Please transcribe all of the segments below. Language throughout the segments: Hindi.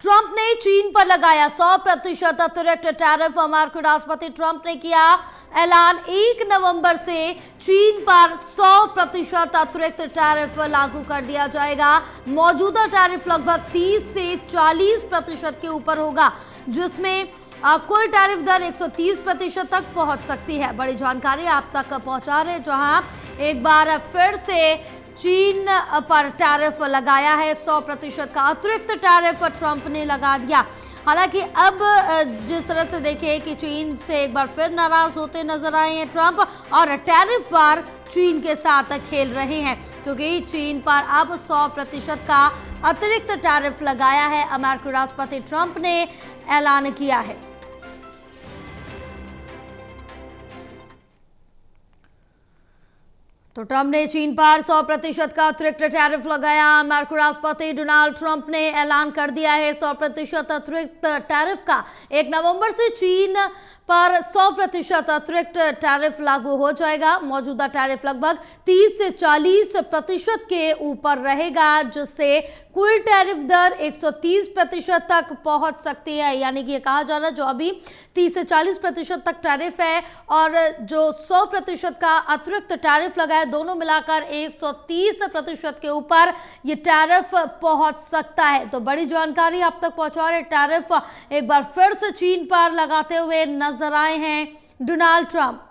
ट्रंप ने चीन पर लगाया 100% अतिरिक्त टैरिफ। अमेरिकी राष्ट्रपति ट्रंप ने किया ऐलान, 1 नवंबर से चीन पर 100% अतिरिक्त टैरिफ लागू कर दिया जाएगा। मौजूदा टैरिफ लगभग 30 से 40% के ऊपर होगा, जिसमें कुल टैरिफ दर 130% तक पहुंच सकती है। बड़ी जानकारी आप तक पहुंचा रहे, जहां एक बार फिर से चीन पर टैरिफ लगाया है। 100% का अतिरिक्त टैरिफ ट्रंप ने लगा दिया। हालांकि अब जिस तरह से देखें कि चीन से एक बार फिर नाराज होते नजर आए हैं ट्रंप, और टैरिफ वार चीन के साथ खेल रहे हैं, क्योंकि चीन पर अब 100% का अतिरिक्त टैरिफ लगाया है। अमेरिकी राष्ट्रपति ट्रंप ने ऐलान किया है। तो ट्रंप ने चीन पर 100% का अतिरिक्त टैरिफ लगाया। अमेरिकी राष्ट्रपति डोनाल्ड ट्रंप ने ऐलान कर दिया है 100% अतिरिक्त टैरिफ का। 1 नवंबर से चीन पर 100% अतिरिक्त टैरिफ लागू हो जाएगा। मौजूदा टैरिफ लगभग 30 से 40% के ऊपर रहेगा, जिससे कुल टैरिफ दर 130% तक पहुंच सकती है। यानी कि ये कहा जा रहा है जो अभी 30 से 40% तक टैरिफ है और जो 100% का अतिरिक्त टैरिफ लगा है, दोनों मिलाकर 130% के ऊपर ये टैरिफ पहुंच सकता है। तो बड़ी जानकारी आप तक पहुंचा रहे, टैरिफ एक बार फिर से चीन पर लगाते हुए नजर आए हैं डोनाल्ड ट्रंप।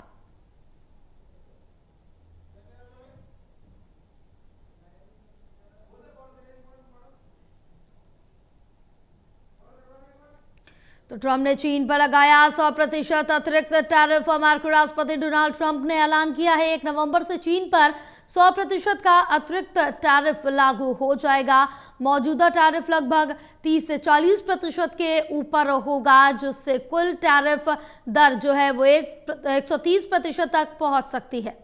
तो ट्रंप ने चीन पर लगाया 100% अतिरिक्त टैरिफ। अमेरिकी राष्ट्रपति डोनाल्ड ट्रंप ने ऐलान किया है 1 नवंबर से चीन पर 100% का अतिरिक्त टैरिफ लागू हो जाएगा। मौजूदा टैरिफ लगभग 30 से 40% के ऊपर होगा, जिससे कुल टैरिफ दर जो है वो 130% तक पहुंच सकती है।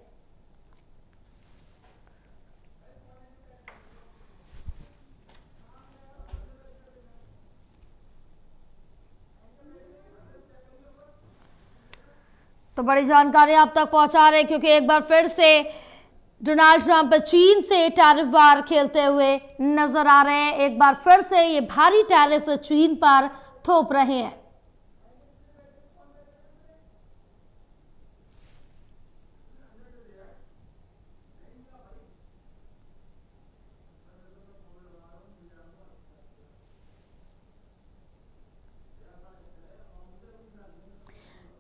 तो बड़ी जानकारी आप तक पहुंचा रहे, क्योंकि एक बार फिर से डोनाल्ड ट्रंप चीन से टैरिफ वार खेलते हुए नजर आ रहे हैं। एक बार फिर से ये भारी टैरिफ चीन पर थोप रहे हैं।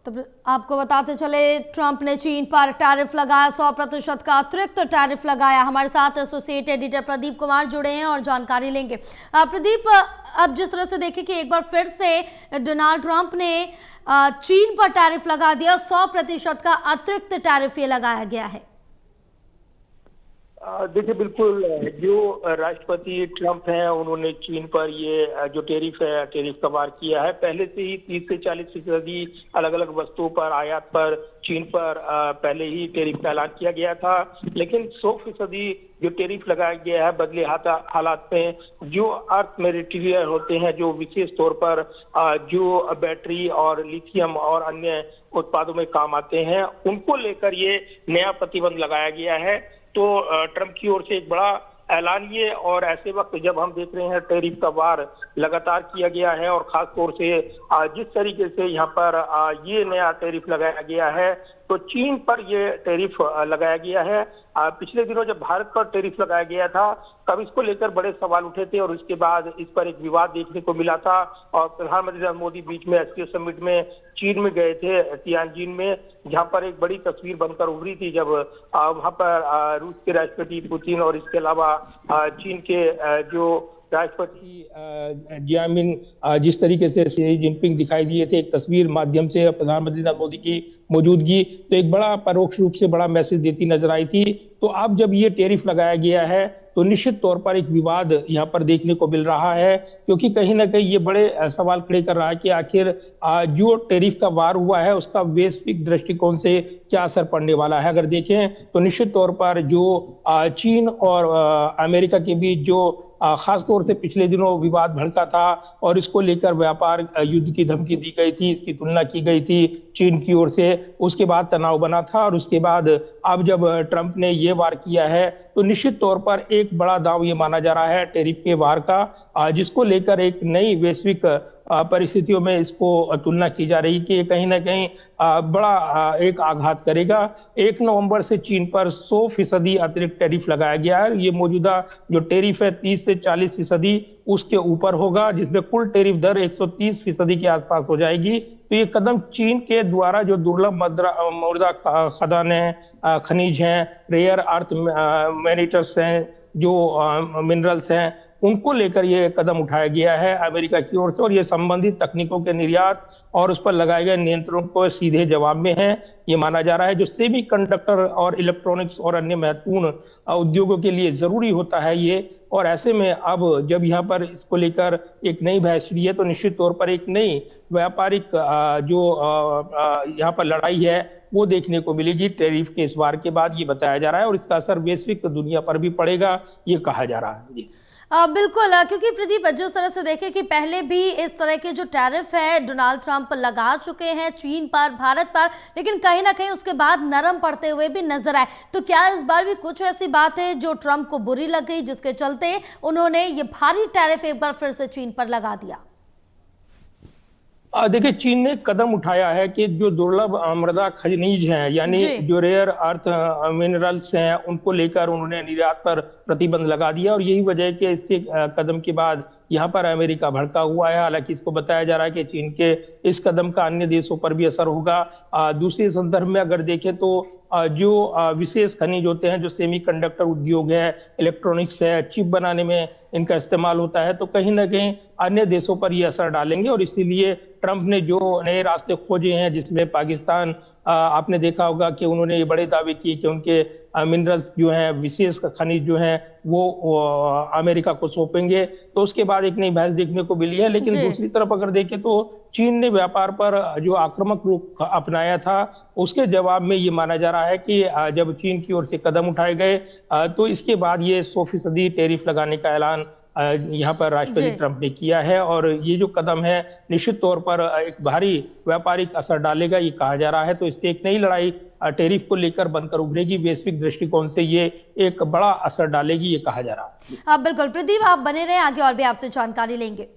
तो आपको बताते चले, ट्रंप ने चीन पर टैरिफ लगाया, 100% का अतिरिक्त टैरिफ लगाया। हमारे साथ एसोसिएट एडिटर प्रदीप कुमार जुड़े हैं और जानकारी लेंगे। प्रदीप, अब जिस तरह से देखें कि एक बार फिर से डोनाल्ड ट्रंप ने चीन पर टैरिफ लगा दिया, 100% का अतिरिक्त टैरिफ ये लगाया गया है। देखिए, बिल्कुल जो राष्ट्रपति ट्रंप हैं उन्होंने चीन पर ये जो टैरिफ है, टैरिफ का वार किया है। पहले से ही 30 से 40% अलग अलग वस्तुओं पर, आयात पर चीन पर पहले ही टैरिफ का ऐलान किया गया था। लेकिन 100% जो टैरिफ लगाया गया है बदले हालात में जो अर्थ मटेरियल होते हैं, जो विशेष तौर पर जो बैटरी और लिथियम और अन्य उत्पादों में काम आते हैं, उनको लेकर ये नया प्रतिबंध लगाया गया है। तो ट्रंप की ओर से एक बड़ा ऐलान ये, और ऐसे वक्त जब हम देख रहे हैं टैरिफ का वार लगातार किया गया है और खास तौर से जिस तरीके से यहाँ पर ये नया टैरिफ लगाया गया है, तो चीन पर ये टैरिफ लगाया गया है। पिछले दिनों जब भारत पर टैरिफ लगाया गया था तब इसको लेकर बड़े सवाल उठे थे और उसके बाद इस पर एक विवाद देखने को मिला था। और प्रधानमंत्री नरेंद्र मोदी बीच में एससीओ समिट में चीन में गए थे, तियानजिन में, जहां पर एक बड़ी तस्वीर बनकर उभरी थी जब वहां पर रूस के राष्ट्रपति पुतिन और इसके अलावा चीन के जो राष्ट्रपति जिस तरीके से शी जिनपिंग दिखाई दिए थे एक तस्वीर माध्यम से प्रधानमंत्री नरेंद्र मोदी की मौजूदगी, तो एक बड़ा परोक्ष रूप से बड़ा मैसेज देती नजर आई थी। तो अब जब ये टैरिफ लगाया गया है तो निश्चित तौर पर एक विवाद यहाँ पर देखने को मिल रहा है, क्योंकि कहीं ना कहीं ये बड़े सवाल खड़े कर रहा है कि आखिर जो टैरिफ का वार हुआ है उसका वैश्विक दृष्टिकोण से क्या असर पड़ने वाला है। अगर देखें तो निश्चित तौर पर जो चीन और अमेरिका के बीच जो खास तौर से पिछले दिनों विवाद भड़का था और इसको लेकर व्यापार युद्ध की धमकी दी गई थी, इसकी तुलना की गई थी चीन की ओर से। उसके बाद तनाव बना था और उसके बाद अब जब ट्रंप ने ये वार किया है तो निश्चित तौर पर एक बड़ा दांव ये माना जा रहा है टैरिफ के वार का, जिसको लेकर एक नई वैश्विक परिस्थितियों में इसको तुलना की जा रही कि कहीं ना कहीं बड़ा एक आघात करेगा। 1 नवंबर से चीन पर 100% अतिरिक्त टैरिफ लगाया गया है। ये मौजूदा जो टैरिफ है 30 से 40% उसके ऊपर होगा, जिसमें कुल टैरिफ दर 130% के आसपास हो जाएगी। तो ये कदम चीन के द्वारा जो दुर्लभ मुद्रा खदान है, खनिज हैं, रेयर अर्थ मैनिटर्स हैं, जो मिनरल्स हैं, उनको लेकर ये कदम उठाया गया है अमेरिका की ओर से और ये संबंधित तकनीकों के निर्यात और उस पर लगाए गए नियंत्रणों को सीधे जवाब में है। ये माना जा रहा है जो सेमीकंडक्टर और इलेक्ट्रॉनिक्स और अन्य महत्वपूर्ण उद्योगों के लिए जरूरी होता है ये। और ऐसे में अब जब यहाँ पर इसको लेकर एक नई बहस छिड़ी है तो निश्चित तौर पर एक नई व्यापारिक जो यहाँ पर लड़ाई है वो देखने को मिलेगी टैरिफ के इस वार के बाद, ये बताया जा रहा है और इसका असर वैश्विक दुनिया पर भी पड़ेगा, ये कहा जा रहा है। जी बिल्कुल, क्योंकि प्रदीप जिस तरह से देखें कि पहले भी इस तरह के जो टैरिफ है डोनाल्ड ट्रंप लगा चुके हैं चीन पर, भारत पर, लेकिन कहीं ना कहीं उसके बाद नरम पड़ते हुए भी नजर आए। तो क्या इस बार भी कुछ ऐसी बात है जो ट्रंप को बुरी लग गई जिसके चलते उन्होंने ये भारी टैरिफ एक बार फिर से चीन पर लगा दिया? देखिए चीन ने कदम उठाया है कि जो दुर्लभ मृदा खनिज हैं यानी जो रेयर अर्थ मिनरल्स हैं उनको लेकर उन्होंने निर्यात पर प्रतिबंध लगा दिया और यही वजह है कि इसके कदम के बाद यहाँ पर अमेरिका भड़का हुआ है। हालांकि इसको बताया जा रहा है कि चीन के इस कदम का अन्य देशों पर भी असर होगा। दूसरे संदर्भ में अगर देखें तो जो विशेष खनिज होते हैं, जो सेमीकंडक्टर उद्योग है, इलेक्ट्रॉनिक्स है, चिप बनाने में इनका इस्तेमाल होता है, तो कहीं ना कहीं अन्य देशों पर ये असर डालेंगे और इसीलिए ट्रंप ने जो नए रास्ते खोजे हैं जिसमें पाकिस्तान, आपने देखा होगा कि उन्होंने ये बड़े दावे किए कि उनके मिनरल्स जो हैं, विशेष खनिज जो हैं वो अमेरिका को सौंपेंगे। तो उसके बाद एक नई बहस देखने को मिली है। लेकिन दूसरी तरफ अगर देखें तो चीन ने व्यापार पर जो आक्रामक रूप अपनाया था उसके जवाब में ये माना जा रहा है कि जब चीन की ओर से कदम उठाए गए तो इसके बाद ये 100% टैरिफ लगाने का ऐलान यहाँ पर राष्ट्रपति ट्रंप ने किया है और ये जो कदम है निश्चित तौर पर एक भारी व्यापारिक असर डालेगा, ये कहा जा रहा है। तो इससे एक नई लड़ाई टैरिफ को लेकर बनकर उभरेगी, वैश्विक दृष्टिकोण से ये एक बड़ा असर डालेगी, ये कहा जा रहा है। बिल्कुल प्रदीप, आप बने रहे, आगे और भी आपसे जानकारी लेंगे।